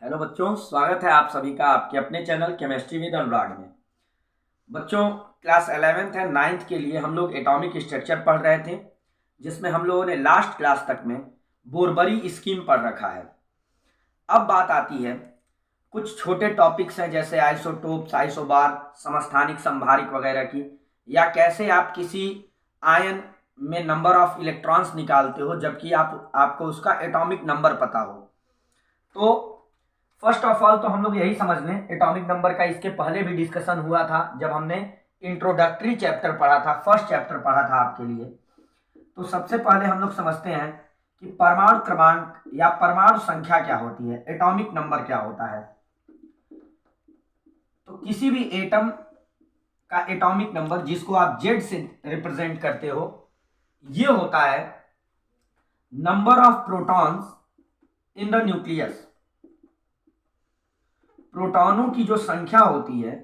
Hello बच्चों, स्वागत है आप सभी का आपके अपने चैनल केमिस्ट्री विद अनुराग में। बच्चों, क्लास 11th एंड 9th के लिए हम लोग एटॉमिक स्ट्रक्चर पढ़ रहे थे, जिसमें हम लोगों ने लास्ट क्लास तक में बोरबरी स्कीम पढ़ रखा है। अब बात आती है कुछ छोटे टॉपिक्स हैं जैसे आइसोटोप्स, आइसोबार, समस्थानिक संभारिक वगैरह की, या कैसे आप किसी आयन में नंबर ऑफ इलेक्ट्रॉन्स निकालते हो जबकि आपको उसका एटॉमिक नंबर पता हो। तो फर्स्ट ऑफ ऑल तो हम लोग यही समझ लें, एटॉमिक नंबर का इसके पहले भी डिस्कशन हुआ था जब हमने इंट्रोडक्टरी चैप्टर पढ़ा था, फर्स्ट चैप्टर पढ़ा था आपके लिए। तो सबसे पहले हम लोग समझते हैं कि परमाणु क्रमांक या परमाणु संख्या क्या होती है, एटॉमिक नंबर क्या होता है। तो किसी भी एटम का एटॉमिक नंबर, जिसको आप जेड से रिप्रेजेंट करते हो, ये होता है number of protons in the nucleus. प्रोटॉनों की जो संख्या होती है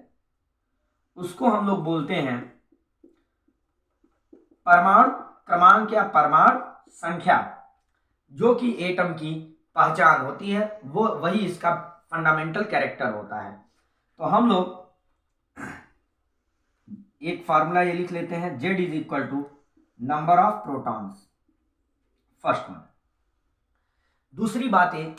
उसको हम लोग बोलते हैं परमाणु क्रमांक या परमाणु संख्या। जो कि एटम की पहचान होती है, वो वही इसका फंडामेंटल कैरेक्टर होता है। तो हम लोग एक फार्मूला ये लिख लेते हैं, Z is equal to number of protons, first one. दूसरी बात है,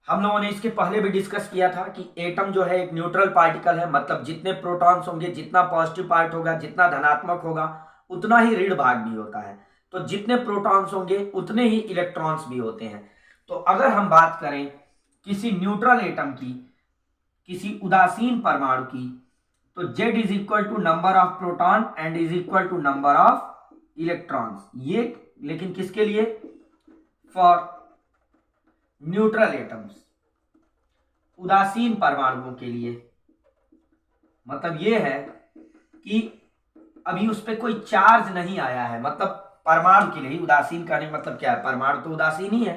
हम लोगों ने इसके पहले भी डिस्कस किया था कि एटम जो है एक न्यूट्रल पार्टिकल है, मतलब जितने प्रोटॉन्स होंगे, जितना पॉजिटिव पार्ट होगा, जितना धनात्मक होगा, उतना ही ऋण भाग भी होता है। तो जितने प्रोटॉन्स होंगे उतने ही इलेक्ट्रॉन्स भी होते हैं। तो अगर हम बात करें किसी न्यूट्रल एटम की, किसी उदासीन परमाणु की, तो Z is equal to number of proton and is equal to number of electrons. ये लेकिन किसके लिए? फॉर न्यूट्रल एटम्स, उदासीन परमाणुओं के लिए। मतलब ये है कि अभी उस पर कोई चार्ज नहीं आया है, मतलब परमाणु के लिए ही उदासीन का नहीं मतलब क्या है, परमाणु तो उदासीन ही है।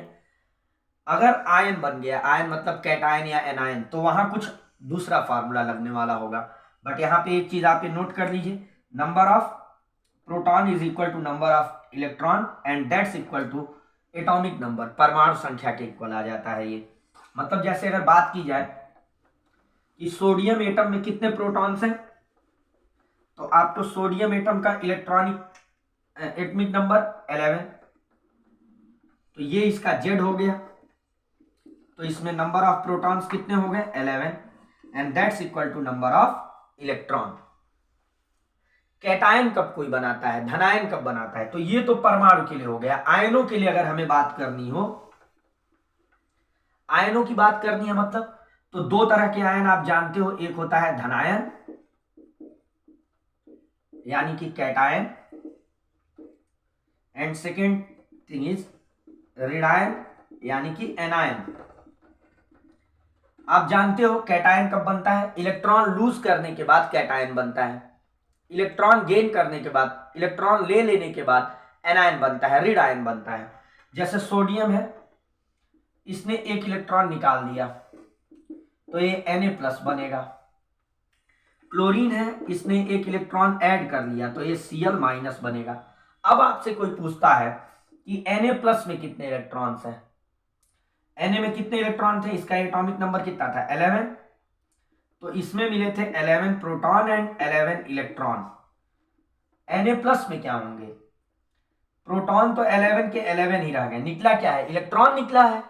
अगर आयन बन गया, आयन मतलब कैटायन या एनायन, तो वहां कुछ दूसरा फार्मूला लगने वाला होगा। बट यहाँ पे एक चीज आप नोट कर लीजिए, number of proton is equal to number of electron and that's equal to atomic number, परमाणु संख्या के इक्वल आ जाता है ये। मतलब जैसे अगर बात की जाए कि सोडियम एटम में कितने प्रोटॉन्स हैं, तो आपको सोडियम एटम का इलेक्ट्रॉनिक एटॉमिक नंबर 11, तो ये इसका Z हो गया। तो इसमें नंबर ऑफ प्रोटॉन्स कितने हो गए? 11, and that's equal to number of electron. Cation कब कोई बनाता है, धनायन कब बनाता है, तो ये तो परमाणु के लिए हो गया। आयनों के लिए अगर हमें बात करनी हो, आयनों की बात करनी है मतलब, तो दो तरह के आयन आप जानते हो, एक होता है धनायन यानी कि cation, and second thing is ऋणायन यानी कि एनायन। आप जानते हो कैटायन कब बनता है? इलेक्ट्रॉन लूज करने के बाद कैटायन बनता है, इलेक्ट्रॉन गेन करने के बाद, इलेक्ट्रॉन ले लेने के बाद एनायन बनता है, ऋण आयन बनता है। जैसे सोडियम है, इसने एक इलेक्ट्रॉन निकाल दिया तो ये Na+ बनेगा। क्लोरीन है, इसने एक इलेक्ट्रॉन ऐड कर लिया तो ये Cl- बनेगा। अब आपसे कोई पूछता है कि Na+ में कितने इलेक्ट्रॉन्स हैं, Na में कितने इलेक्ट्रॉन थे, इसका एटॉमिक नंबर कितना था? 11। तो इसमें मिले थे 11 प्रोटॉन एंड 11 इलेक्ट्रॉन। Na+ में क्या होंगे? प्रोटॉन तो 11 के 11 ही रह गए, निकला क्या है? इलेक्ट्रॉन निकला है।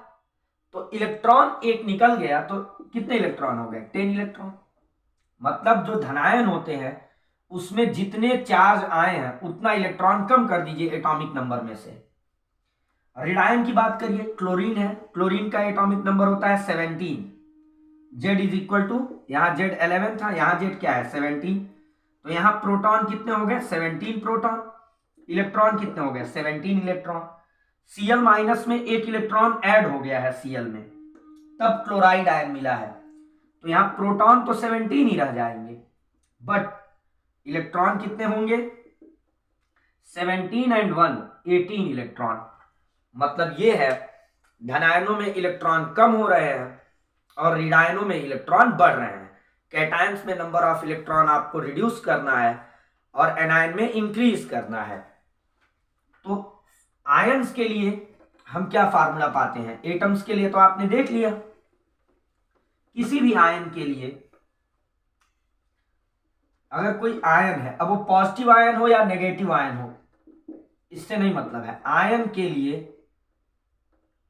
तो इलेक्ट्रॉन एक निकल गया तो कितने इलेक्ट्रॉन हो गए? 10 इलेक्ट्रॉन। मतलब जो धनायन होते हैं उसमें जितने चार्ज आए हैं उतना इलेक्ट्रॉन कम कर दीजिए एटॉमिक नंबर में से। ऋणायन की बात करिए, क्लोरीन है, क्लोरीन का एटॉमिक नंबर होता है 17। Z इज इक्वल टू, यहां Z 11 था, यहां Z क्या है? 17। तो यहां प्रोटॉन कितने हो गए? 17 प्रोटॉन। इलेक्ट्रॉन कितने हो गए? 17 इलेक्ट्रॉन। Cl- में एक इलेक्ट्रॉन ऐड हो गया है Cl में, तब क्लोराइड आयन मिला है। तो यहां प्रोटॉन तो 17 ही रह जाएंगे, बट इलेक्ट्रॉन कितने होंगे? 17 एंड 1 18 इलेक्ट्रॉन। मतलब ये है धनायनों में इलेक्ट्रॉन कम हो रहे हैं और ऋणायनों में इलेक्ट्रॉन बढ़ रहे हैं। कैटायंस में नंबर ऑफ इलेक्ट्रॉन आपको रिड्यूस करना है और एनायन में इंक्रीज करना है। तो आयंस के लिए हम क्या फार्मूला पाते हैं? एटम्स के लिए तो आपने देख लिया, किसी भी आयन के लिए अगर कोई आयन है, अब वो पॉजिटिव आयन हो या नेगेटिव आयन हो, इससे नहीं मतलब है, आयन के लिए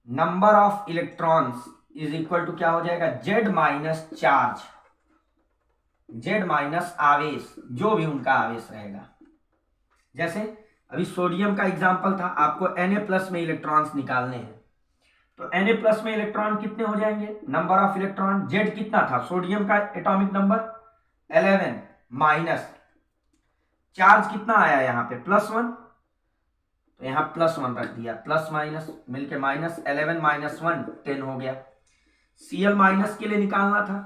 number of electrons is equal to क्या हो जाएगा, Z minus charge, Z minus आवेश, जो भी उनका आवेश रहेगा। जैसे अभी सोडियम का एग्जांपल था, आपको Na+ में इलेक्ट्रॉन्स निकालने हैं, तो Na+ में इलेक्ट्रॉन कितने हो जाएंगे, नंबर ऑफ इलेक्ट्रॉन, जेड कितना था सोडियम का एटॉमिक नंबर 11, माइनस चार्ज कितना आया यहाँ पे +1, तो यहाँ +1 रख दिया, प्लस माइनस मिलके माइनस, 11 माइनस 1 10 हो गया। Cl माइनस के लिए निकालना था,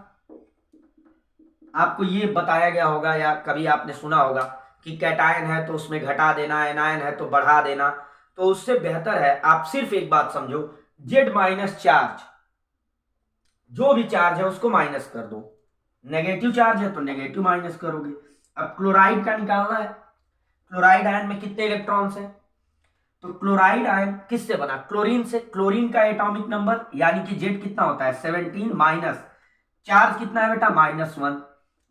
आपको ये बताया गया होगा या कभी आपने सुना होगा कि कैटायन है तो उसमें घटा देना, एनायन है तो बढ़ा देना, तो उससे बेहतर है आप सिर्फ एक बात समझो, जेड माइनस चार्ज, जो भी चार्ज है उसको माइनस कर दो, नेगेटिव चार्ज है तो नेगेटिव माइनस करोगे। अब क्लोराइड का निकालना है, क्लोराइड आयन में कितने इलेक्ट्रॉन्स हैं, तो क्लोराइड आयन किससे बना, क्लोरीन से, क्लोरीन का एटॉमिक नंबर यानी कि जेड कितना होता है 17, माइनस चार्ज कितना है बेटा -1,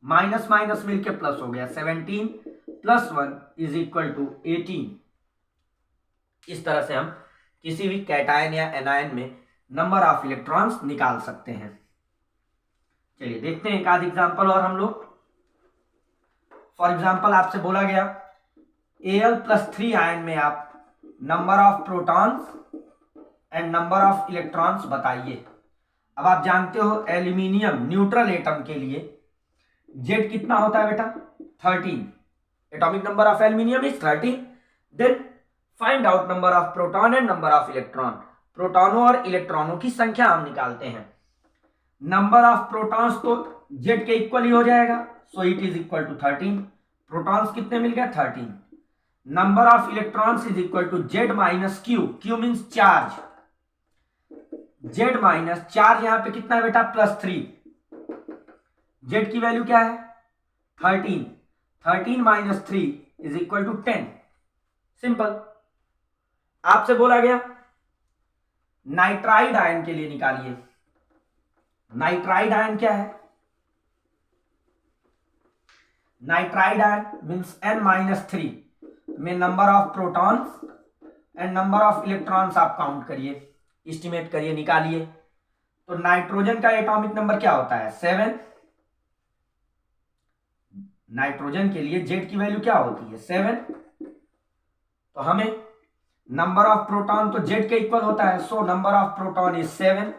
माइनस माइनस मिलके प्लस हो गया, 17 + 1 इज इक्वल टू 18। इस तरह से हम किसी भी कैटायन या एनायन में नंबर ऑफ इलेक्ट्रॉन्स निकाल सकते हैं। चलिए देखते हैं एक आध एग्जांपल और हम लोग। फॉर एग्जांपल आपसे बोला गया Al+3 आयन में आप number of protons and number of electrons बताइए। अब आप जानते हो एल्यूमिनियम न्यूट्रल एटम के लिए जेड कितना होता है बेटा 13, atomic number of aluminium is 13। Then find out number of proton and number of electron, प्रोटॉनों और इलेक्ट्रॉनों की संख्या हम निकालते हैं। नंबर ऑफ प्रोटॉन्स तो जेड के इक्वल ही हो जाएगा, so it is equal to 13, protons कितने मिल गए 13। Number of electrons is equal to Z minus Q, Q means charge, Z minus charge यहां पे कितना है बेटा +3, जेड की वैल्यू क्या है 13, 13 minus 3 is equal to 10। Simple. आपसे बोला गया नाइट्राइड आयन के लिए निकालिए, नाइट्राइड आयन क्या है, नाइट्राइड आयन मीन्स N-3 में number of protons and number of electrons आप काउंट करिए, एस्टिमेट करिए, निकालिए। तो नाइट्रोजन का एटॉमिक नंबर क्या होता है 7, नाइट्रोजन के लिए जेड की वैल्यू क्या होती है 7, तो हमें नंबर ऑफ प्रोटॉन तो जेड के इक्वल होता है, so number of proton is 7।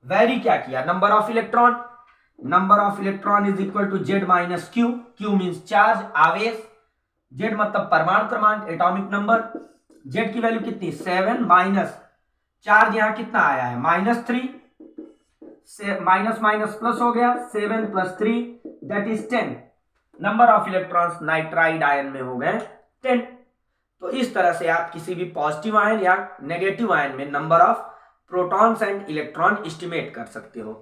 Very क्या किया, number of electron, number of electron is equal to Z minus Q, Q means charge, आवेश, जेड मतलब परमाणु क्रमांक, एटॉमिक नंबर, जेड की वैल्यू कितनी 7 माइनस चार्ज यहां कितना आया है -3, से माइनस माइनस प्लस हो गया, 7 + 3 that is 10। Number of electrons nitride ion में हो गए 10। तो इस तरह से आप किसी भी पॉजिटिव आयन या नेगेटिव आयन में number of protons and electron estimate कर सकते हो।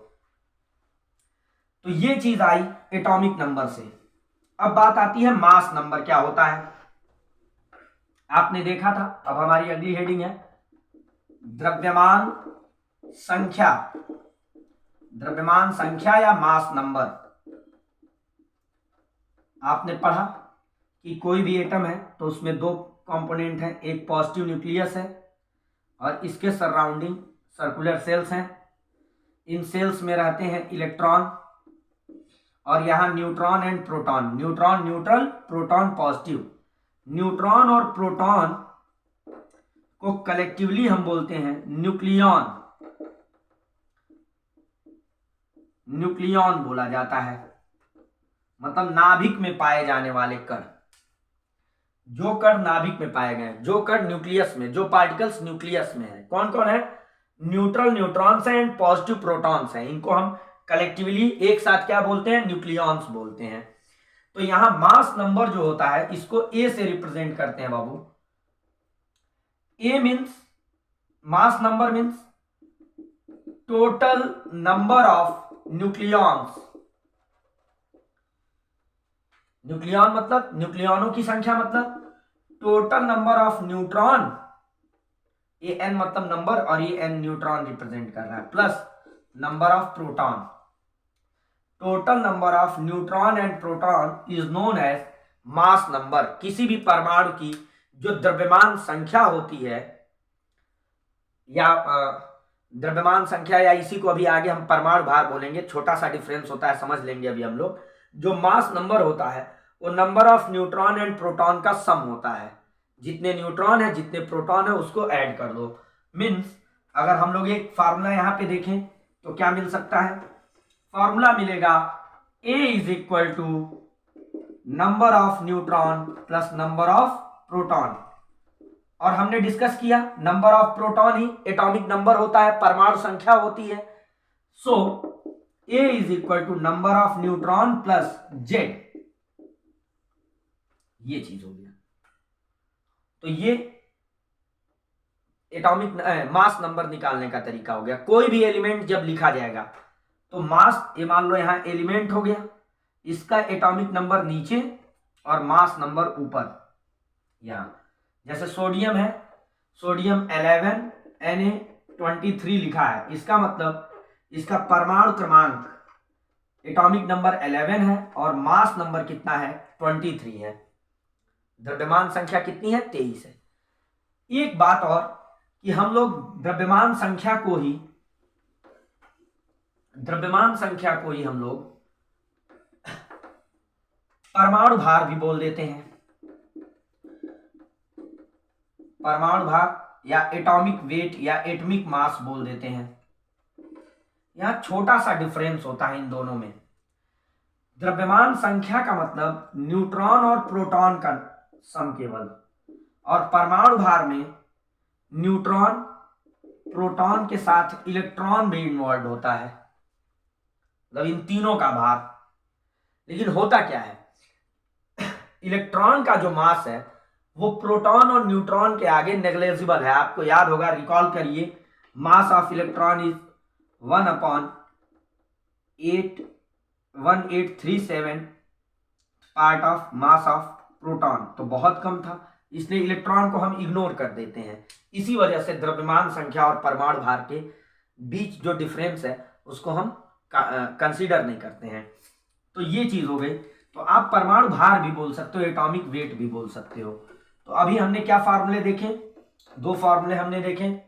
तो ये चीज आई एटॉमिक नंबर से। अब बात आती है मास नंबर क्या होता है, आपने देखा था। अब हमारी अगली हेडिंग है द्रव्यमान संख्या, द्रव्यमान संख्या या मास नंबर। आपने पढ़ा कि कोई भी एटम है तो उसमें दो कंपोनेंट हैं, एक पॉजिटिव न्यूक्लियस है और इसके सराउंडिंग सर्कुलर सेल्स हैं। इन सेल्स में रहते हैं इलेक्ट्रॉन और यहां neutron and proton, neutron neutral, proton positive. Neutron और प्रोटॉन को कलेक्टिवली हम बोलते हैं न्यूक्लियॉन, न्यूक्लियॉन बोला जाता है, मतलब नाभिक में पाए जाने वाले कण। जो कण नाभिक में पाए गए, जो कण न्यूक्लियस में, जो पार्टिकल्स न्यूक्लियस में है, कौन कौन है, न्यूट्रल न्यूट्रॉन्स हैं एंड पॉजिटिव प्रोटॉन्स हैं। इनको हम कलेक्टिवली एक साथ क्या बोलते हैं, न्यूक्लियॉन्स बोलते हैं। तो यहां मास नंबर जो होता है इसको ए से रिप्रेजेंट करते हैं बाबू। A means, mass number means total number of nucleons, nucleon मतलब न्यूक्लियॉनों की संख्या, मतलब टोटल नंबर ऑफ न्यूट्रॉन, ये एन मतलब नंबर और ये एन न्यूट्रॉन रिप्रेजेंट कर रहा है, plus number of proton. Total number of neutron and proton is known as mass number. किसी भी परमाणु की जो द्रव्यमान संख्या होती है या द्रव्यमान संख्या, या इसी को अभी आगे हम परमाणु भार बोलेंगे, छोटा सा डिफरेंस होता है, समझ लेंगे अभी हम लोग। जो मास नंबर होता है वो number of neutron and proton का सम होता है। जितने न्यूट्रॉन है जितने प्रोटॉन है उसको ऐड कर दो। मीन्स अगर हम लोग एक फार्मूला यहाँ पे देखें तो क्या मिल सकता है? फार्मूला मिलेगा A is equal to number of neutron plus number of proton. और हमने डिस्कस किया नंबर ऑफ प्रोटॉन ही एटॉमिक नंबर होता है, परमाणु संख्या होती है। So A is equal to number of neutron plus Z, ये चीज हो गया। तो ये एटॉमिक मास नंबर निकालने का तरीका हो गया। कोई भी एलिमेंट जब लिखा जाएगा तो मास, ये मान लो यहां एलिमेंट हो गया, इसका एटॉमिक नंबर नीचे और मास नंबर ऊपर। यहां जैसे सोडियम है, सोडियम 11 Na23 लिखा है, इसका मतलब इसका परमाणु क्रमांक एटॉमिक नंबर 11 है और मास नंबर कितना है? 23 है। द्रव्यमान संख्या कितनी है? 23 है। एक बात और कि हम लोग द्रव्यमान संख्या को ही हम लोग परमाणु भार भी बोल देते हैं। परमाणु भार या एटॉमिक वेट या एटॉमिक मास बोल देते हैं। यहां छोटा सा डिफरेंस होता है इन दोनों में। द्रव्यमान संख्या का मतलब न्यूट्रॉन और प्रोटॉन का सम केवल, और परमाणु भार में न्यूट्रॉन प्रोटॉन के साथ इलेक्ट्रॉन भी इन्वॉल्व होता है, मतलब इन तीनों का भार। लेकिन होता क्या है, इलेक्ट्रॉन का जो मास है वो प्रोटॉन और न्यूट्रॉन के आगे नेग्लेजिबल है। आपको याद होगा, रिकॉल करिए, mass of electron is 1/1837 part of mass of proton, तो बहुत कम था, इसलिए इलेक्ट्रॉन को हम इग्नोर कर देते हैं। इसी वजह से द्रव्यमान संख्या और परमाणु भार के बीच जो डिफरेंस है उसको हम कंसीडर नहीं करते हैं। तो ये चीज हो गई। तो आप परमाणु भार भी बोल सकते हो, एटॉमिक वेट भी बोल सकते हो। तो अभी हमने क्या फार्मूले देखे? दो फार्मूले हमने देखे।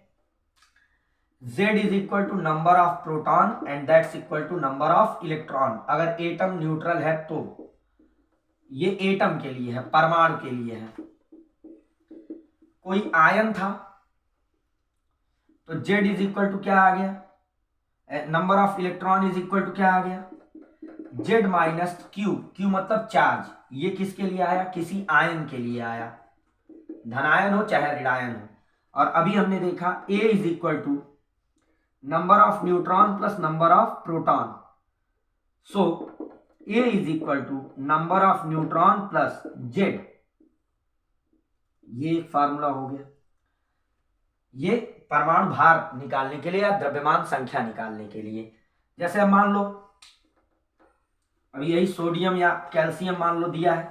Z is equal to number of proton and that's equal to number of electron. अगर एटम न्यूट्रल है तो ये एटम के लिए है, परमाणु के लिए है। कोई आयन था तो Z इज इक्वल टू क्या आ गया? Number of electron is equal to क्या आ गया? Z minus Q। Q मतलब चार्ज। ये किसके लिए आया? किसी आयन के लिए आया, धनायन हो चाहे ऋणायन हो। और अभी हमने देखा A is equal to number of neutron plus number of proton. So A is equal to number of neutron plus Z। ये एक फार्मूला हो गया। ये परमाणु भार निकालने के लिए या द्रव्यमान संख्या निकालने के लिए। जैसे अब मान लो अभी यही सोडियम या कैल्शियम मान लो दिया है।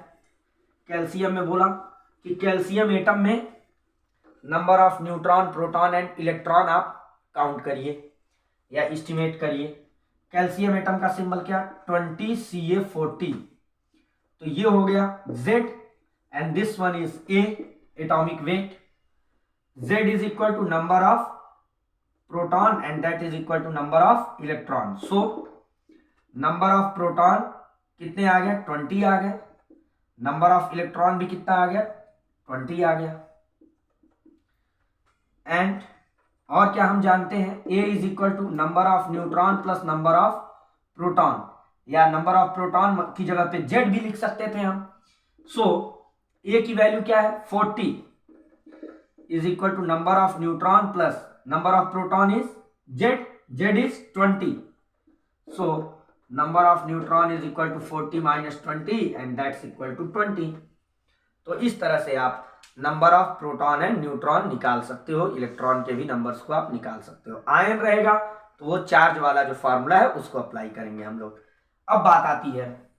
कैल्शियम में बोला कि कैल्शियम एटम में number of neutron proton and electron आप काउंट करिए या एस्टिमेट करिए। कैल्शियम एटम का सिंबल क्या? 20Ca40। तो ये हो गया Z and this one is A, atomic weight. Z is equal to number of proton and that is equal to number of electron. So number of proton कितने आ गए? 20 आ गए। नंबर ऑफ इलेक्ट्रॉन भी कितना आ गया? 20 आ गया। एंड और क्या हम जानते हैं? A is equal to number of neutron plus number of proton, या नंबर ऑफ प्रोटॉन की जगह पे Z भी लिख सकते थे हम। सो A की वैल्यू क्या है? 40 is equal to number of neutron plus number of proton is Z। Z is 20। So number of neutron is equal to 40 minus 20 and that's equal to 20। तो इस तरह से आप number of proton and neutron निकाल सकते हो, electron के भी नंबर्स को आप निकाल सकते हो। आयन रहेगा तो वो चार्ज वाला जो फॉर्मूला है उसको अप्लाई करेंगे हम लोग। अब बात आती है,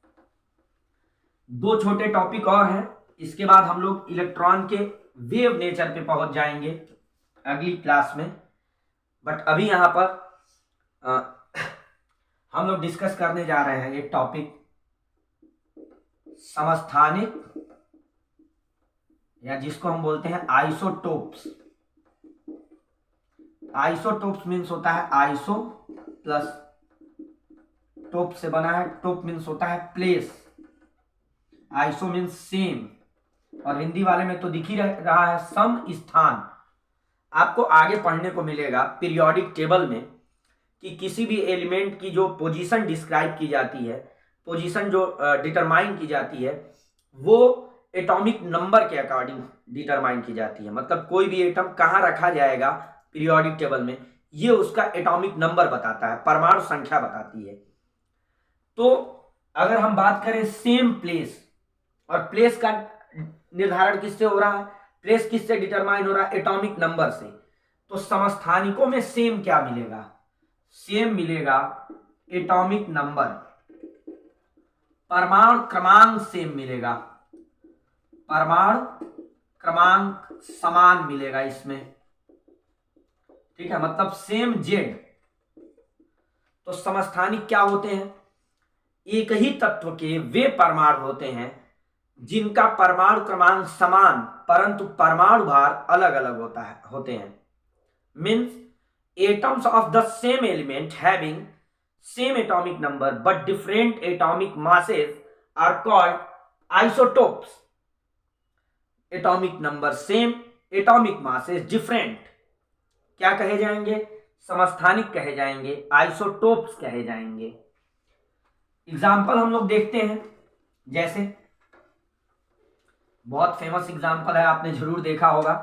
दो छोटे टॉपिक और हैं, इसके बाद हम लोग इलेक्ट्रॉन के वेव नेचर पे पहुंच जाएंगे अगली क्लास में। बट अभी यहां पर हम लोग डिस्कस करने जा रहे हैं एक टॉपिक समस्थानिक, या जिसको हम बोलते हैं आइसोटोप्स। आइसोटोप्स मीन्स होता है आइसो प्लस टोप से बना है, टोप मीन्स होता है प्लेस, आइसो मीन्स सेम, और हिंदी वाले में तो दिख ही रहा है सम स्थान। आपको आगे पढ़ने को मिलेगा पीरियोडिक टेबल में कि किसी भी एलिमेंट की जो पोजीशन डिस्क्राइब की जाती है, पोजीशन जो डिटरमाइन की जाती है, वो एटॉमिक नंबर के अकॉर्डिंग डिटरमाइन की जाती है। मतलब कोई भी एटम कहाँ रखा जाएगा पीरियोडिक टेबल में, ये उसका एटॉमिक नंबर बताता है, परमाणु संख्या बताती है। तो अगर हम बात करें सेम प्लेस, और प्लेस का निर्धारण किससे हो रहा है, प्लेस किससे डिटरमाइन हो रहा है, एटॉमिक नंबर से। तो समस्थानिकों में सेम क्या मिलेगा, सेम मिलेगा एटॉमिक नंबर, परमाणु क्रमांक सेम मिलेगा, परमाणु क्रमांक समान मिलेगा इसमें, ठीक है, मतलब सेम जेड। तो समस्थानिक क्या होते हैं, एक ही तत्व के वे परमाणु होते हैं जिनका परमाणु क्रमांक समान परंतु परमाणु भार अलग अलग होते हैं। Means atoms of the same element having same atomic number but different atomic masses are called isotopes. Atomic number same, atomic masses different, क्या कहे जाएंगे, समस्थानिक कहे जाएंगे, आइसोटोप्स कहे जाएंगे। एग्जाम्पल हम लोग देखते हैं, जैसे बहुत फेमस एग्जाम्पल है, आपने जरूर देखा होगा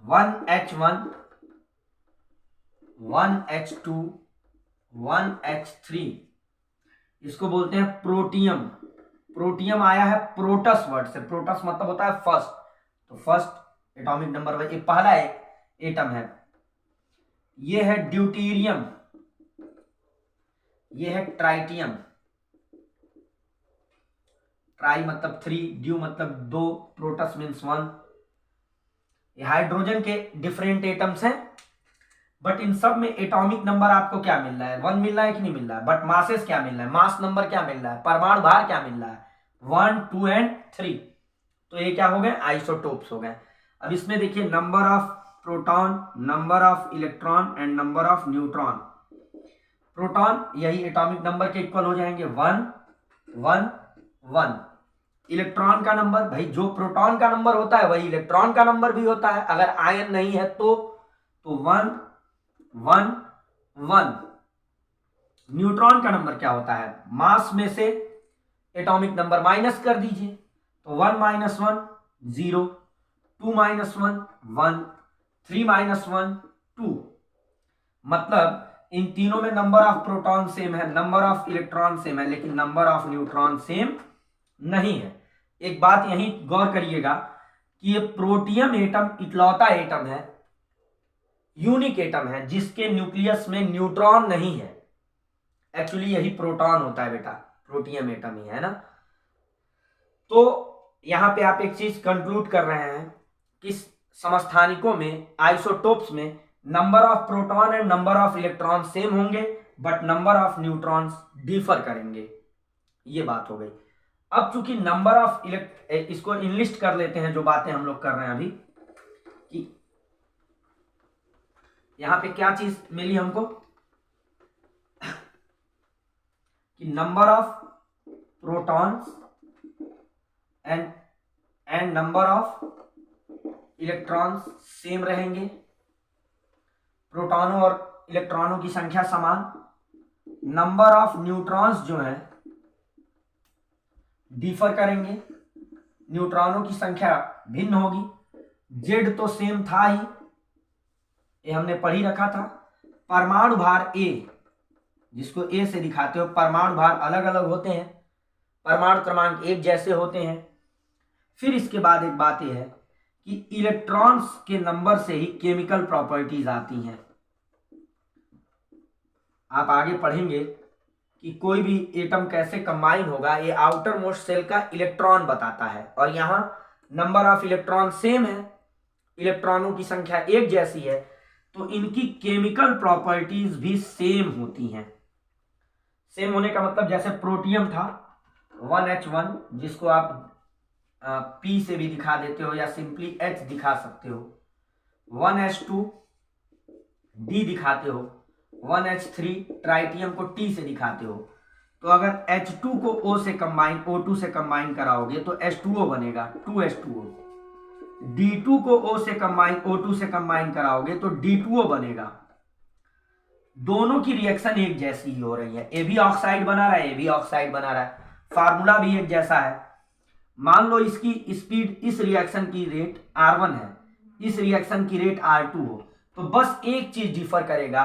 1H1 1H2 1H3, इसको बोलते हैं प्रोटियम। प्रोटियम आया है प्रोटस वर्ड से, प्रोटस मतलब होता है फर्स्ट, तो फर्स्ट एटॉमिक नंबर, ये पहला एटम है। ये है ड्यूटेरियम, ये है ट्राइटियम, ट्राई मतलब 3, ड्यू मतलब 2, प्रोटस मीन्स 1। ये हाइड्रोजन के डिफरेंट एटम्स हैं, बट इन सब में एटॉमिक नंबर आपको क्या मिल रहा है, 1 मिल रहा है कि नहीं मिल रहा है, बट मासेस क्या मिल रहा है, मास नंबर क्या मिल रहा है, परमाणु भार क्या मिल रहा है, 1, 2 एंड 3। तो ये क्या हो गए, आइसोटोप्स हो गए। अब इसमें देखिए number of proton, number of electron and number of neutron. Proton यही एटॉमिक नंबर के इक्वल हो जाएंगे, 1 1 1। इलेक्ट्रॉन का नंबर, भाई जो प्रोटॉन का नंबर होता है वही इलेक्ट्रॉन का नंबर भी होता है, अगर आयन नहीं है तो 1 1 1। न्यूट्रॉन का नंबर क्या होता है, मास में से एटॉमिक नंबर माइनस कर दीजिए, तो 1 - 1 0, 2 - 1 1, 3 - 1 2। मतलब इन तीनों में नंबर ऑफ प्रोटॉन सेम है, नंबर ऑफ इलेक्ट्रॉन सेम है, लेकिन नंबर ऑफ न्यूट्रॉन सेम नहीं है। एक बात यहीं गौर करिएगा कि ये प्रोटियम एटम इकलौता एटम है, यूनिक एटम है, जिसके न्यूक्लियस में न्यूट्रॉन नहीं है। एक्चुअली यही प्रोटॉन होता है बेटा, प्रोटियम एटम ही है ना। तो यहां पे आप एक चीज कंक्लूड कर रहे हैं कि समस्थानिकों में, आइसोटोप्स में number of proton and number of electron same होंगे, but number of neutrons differ करेंगे। ये बात हो गई। अब चूंकि नंबर ऑफ इसको इनलिस्ट कर लेते हैं, जो बातें हम लोग कर रहे हैं अभी, कि यहां पे क्या चीज मिली हमको, कि number of protons and number of electrons same रहेंगे, प्रोटॉनों और इलेक्ट्रॉनों की संख्या समान, नंबर ऑफ न्यूट्रॉन्स जो है डिफर करेंगे, न्यूट्रॉनों की संख्या भिन्न होगी। जेड तो सेम था ही, ये हमने पढ़ ही रखा था। परमाणु भार ए, जिसको ए से दिखाते हो, परमाणु भार अलग अलग होते हैं, परमाणु क्रमांक एक जैसे होते हैं। फिर इसके बाद एक बात यह है कि इलेक्ट्रॉन्स के नंबर से ही केमिकल प्रॉपर्टीज आती हैं। आप आगे पढ़ेंगे कि कोई भी एटम कैसे कंबाइन होगा, ये आउटर मोस्ट सेल का इलेक्ट्रॉन बताता है, और यहां नंबर ऑफ इलेक्ट्रॉन सेम है, इलेक्ट्रॉनों की संख्या एक जैसी है, तो इनकी केमिकल प्रॉपर्टीज भी सेम होती हैं। सेम होने का मतलब जैसे प्रोटियम था 1H1, जिसको आप P से भी दिखा देते हो या सिंपली H दिखा सकते हो, 1H2 D दिखाते हो, 1H3 ट्राइटियम को T से दिखाते हो। तो अगर H2 को O से कंबाइन, O2 से कंबाइन कराओगे तो H2O बनेगा, 2H2O। D2 को O से कंबाइन, O2 से कंबाइन कराओगे तो D2O बनेगा। दोनों की रिएक्शन एक जैसी ही हो रही है, ए भी ऑक्साइड बना रहा है, ए भी ऑक्साइड बना रहा है, फार्मूला भी एक जैसा है। मान लो इसकी स्पीड, इस रिएक्शन की रेट R1 है, इस रिएक्शन की रेट R2 हो, तो बस एक चीज डिफर करेगा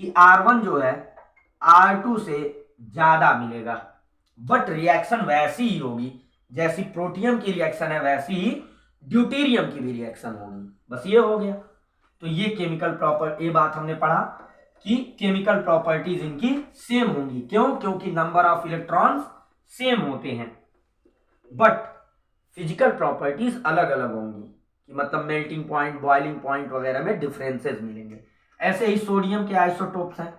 कि R1 जो है R2 से ज्यादा मिलेगा, बट रिएक्शन वैसी ही होगी जैसी प्रोटियम की रिएक्शन है, वैसी ही ड्यूटेरियम की भी रिएक्शन होगी। बस ये हो गया। तो ये केमिकल प्रॉपर्टी, ये बात हमने पढ़ा कि केमिकल प्रॉपर्टीज इनकी सेम होंगी। क्यों? क्योंकि नंबर ऑफ इलेक्ट्रॉन्स सेम होते हैं, बट फिजिकल प्रॉपर्टीज अलग अलग होंगी, कि मतलब मेल्टिंग पॉइंट, बॉइलिंग पॉइंट वगैरह में डिफरेंसेस मिलेंगे। ऐसे ही सोडियम के आइसोटोप्स हैं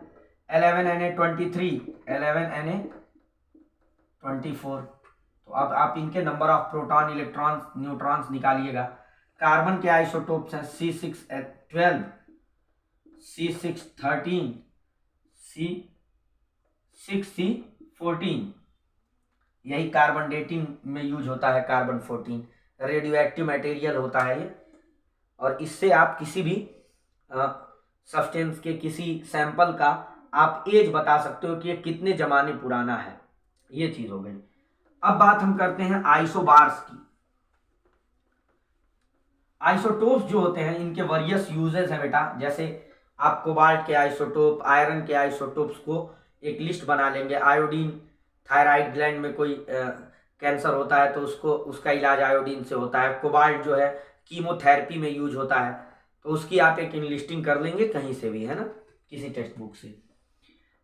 11Na23, 11Na24। तो अब आप इनके number of proton, electrons, neutrons निकालिएगा। कार्बन के आइसोटोप्स हैं C612, C613, C6C14, यही कार्बन डेटिंग में यूज होता है। कार्बन 14 रेडियो एक्टिव होता है ये, और इससे आप किसी भी सब्सटेंस के, किसी सैंपल का आप एज बता सकते हो कि ये कितने जमाने पुराना है। ये चीज हो गई। अब बात हम करते हैं आइसोबार्स की। आइसोटोप्स जो होते हैं इनके वेरियस यूजेस हैं बेटा। जैसे आप कोबाल्ट के आइसोटोप, आयरन के आइसोटोप्स को एक लिस्ट बना लेंगे। आयोडीन, थायराइड ग्लैंड में कोई कैंसर होता है तो उसका इलाज आयोडीन से होता है। कोबाल्ट जो है कीमोथेरेपी में यूज होता है, तो उसकी आप एक लिस्टिंग कर लेंगे कहीं से भी, है ना, किसी टेक्स्ट बुक से।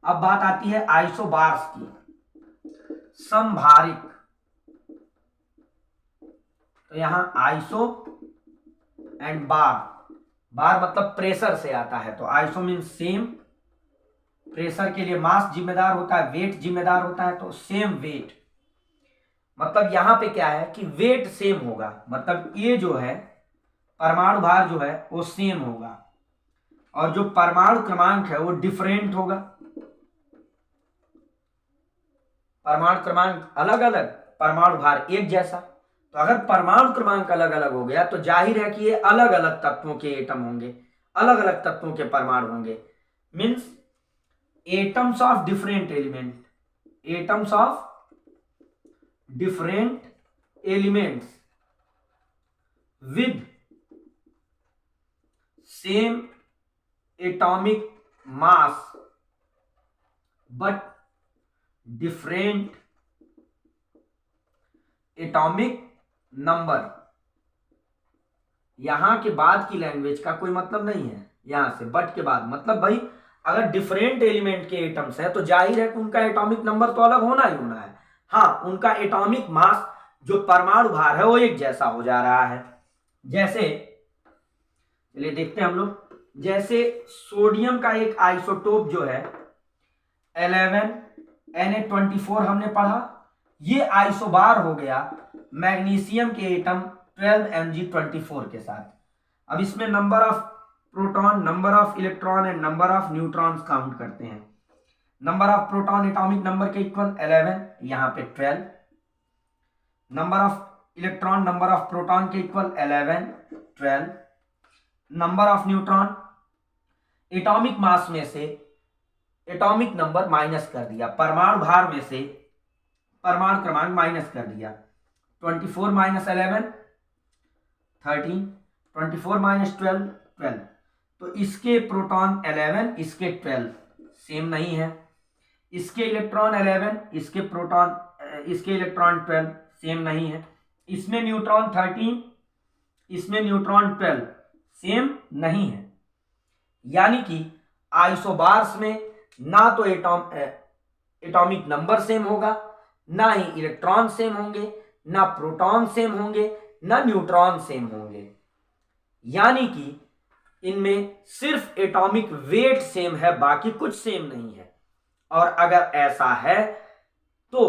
अब बात आती है आइसोबार्स की। समभारिक, तो यहां आइसो एंड बार, बार मतलब प्रेशर से आता है, तो आइसो मीन सेम, प्रेशर के लिए मास जिम्मेदार होता है, वेट जिम्मेदार होता है, तो सेम वेट। मतलब यहां पे क्या है कि वेट सेम होगा, मतलब ये जो है परमाणु भार जो है वो सेम होगा, और जो परमाणु क्रमांक है वो डिफरेंट होगा। परमाणु क्रमांक अलग अलग, परमाणु भार एक जैसा। तो अगर परमाणु क्रमांक अलग अलग हो गया तो जाहिर है कि ये अलग अलग तत्वों के एटम होंगे, अलग अलग तत्वों के परमाणु होंगे। Means atoms of different element, atoms of different elements with same atomic mass but different atomic number. यहां के बाद की लैंग्वेज का कोई मतलब नहीं है, यहां से बट के बाद मतलब भाई अगर डिफरेंट एलिमेंट के एटम्स है तो जाहिर है कि उनका एटॉमिक नंबर तो अलग होना ही होना है। हाँ, उनका एटॉमिक मास, जो परमाणु भार है, वो एक जैसा हो जा रहा है। जैसे चलिए देखते हैं हम लोग, जैसे सोडियम का एक आइसोटोप जो है 11Na24 हमने पढ़ा, ये आइसोबार हो गया मैग्नीशियम के एटम 12Mg24 के साथ। अब इसमें number of proton, number of electron and number of neutrons count करते हैं। Number of proton atomic number के इक्वल 11, यहाँ पे 12। Number of electron number of proton के equal 11, 12। Number of neutron, atomic mass में से एटॉमिक नंबर माइनस कर दिया, परमाणु भार में से परमाणु क्रमांक माइनस कर दिया। 24 माइनस 11 13, 24 माइनस 12 12। तो इसके प्रोटॉन 11, इसके 12 सेम नहीं है। इसके इलेक्ट्रॉन 11, इसके प्रोटॉन, इसके इलेक्ट्रॉन 12 सेम नहीं है। इसमें न्यूट्रॉन 13, इसमें न्यूट्रॉन 12 सेम नहीं है। यानी कि आइसोबार्स में ना तो एटॉमिक नंबर सेम होगा, ना ही इलेक्ट्रॉन सेम होंगे, ना प्रोटॉन सेम होंगे, ना न्यूट्रॉन सेम होंगे। यानी कि इनमें सिर्फ एटॉमिक वेट सेम है, बाकी कुछ सेम नहीं है। और अगर ऐसा है तो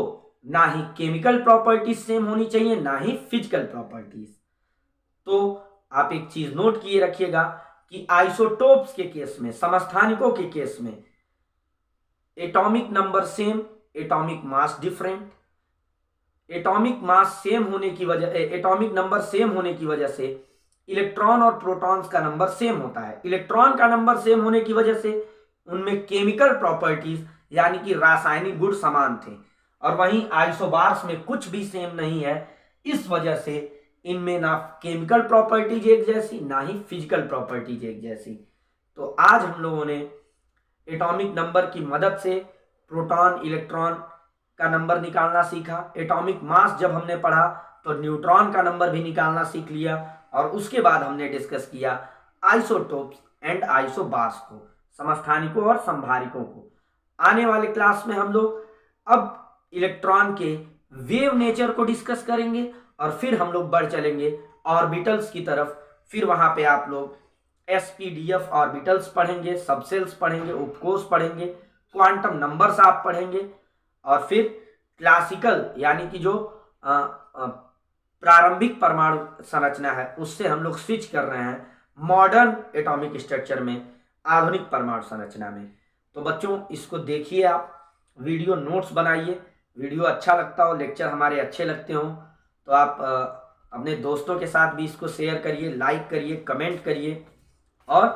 ना ही केमिकल प्रॉपर्टीज सेम होनी चाहिए ना ही फिजिकल प्रॉपर्टीज। तो आप एक चीज नोट किए रखिएगा कि आइसोटोप्स के केस में, समस्थानिकों के केस में atomic number same, atomic mass different. Atomic mass same होने की वजह, एटॉमिक नंबर सेम होने की वजह से इलेक्ट्रॉन और प्रोटॉन्स का नंबर सेम होता है। इलेक्ट्रॉन का नंबर सेम होने की वजह से उनमें केमिकल प्रॉपर्टीज यानी कि रासायनिक गुण समान थे, और वहीं आइसोबार्स में कुछ भी सेम नहीं है। इस वजह से इनमें ना केमिकल प्रॉपर्टीज एक जैसी ना ही फिजिकल प्रॉपर्टीज एक जैसी। तो आज हम लोगों ने एटॉमिक नंबर की मदद से प्रोटॉन इलेक्ट्रॉन का नंबर निकालना सीखा। एटॉमिक मास जब हमने पढ़ा तो न्यूट्रॉन का नंबर भी निकालना सीख लिया, और उसके बाद हमने डिस्कस किया आइसोटोप्स एंड आइसोबार्स को, समस्थानिकों और संभारिकों को। आने वाले क्लास में हम लोग अब इलेक्ट्रॉन के वेव नेचर को डिस्कस करेंगे, और फिर हम लोग बढ़ चलेंगे ऑर्बिटल्स की तरफ। फिर वहां पे आप लोग एसपीडीएफ ऑर्बिटल्स पढ़ेंगे, सबसेल्स पढ़ेंगे, उपकोष पढ़ेंगे, क्वांटम नंबर्स आप पढ़ेंगे, और फिर क्लासिकल यानी कि जो प्रारंभिक परमाणु संरचना है उससे हम लोग स्विच कर रहे हैं मॉडर्न एटॉमिक स्ट्रक्चर में, आधुनिक परमाणु संरचना में। तो बच्चों इसको देखिए, आप वीडियो नोट्स बनाइए। वीडियो अच्छा लगता हो, लेक्चर हमारे अच्छे लगते हो तो आप अपने दोस्तों के साथ भी इसको शेयर करिए, लाइक करिए, कमेंट करिए, और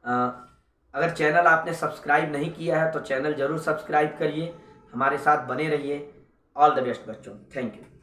अगर चैनल आपने सब्सक्राइब नहीं किया है तो चैनल जरूर सब्सक्राइब करिए, हमारे साथ बने रहिए। ऑल द बेस्ट बच्चों, थैंक यू।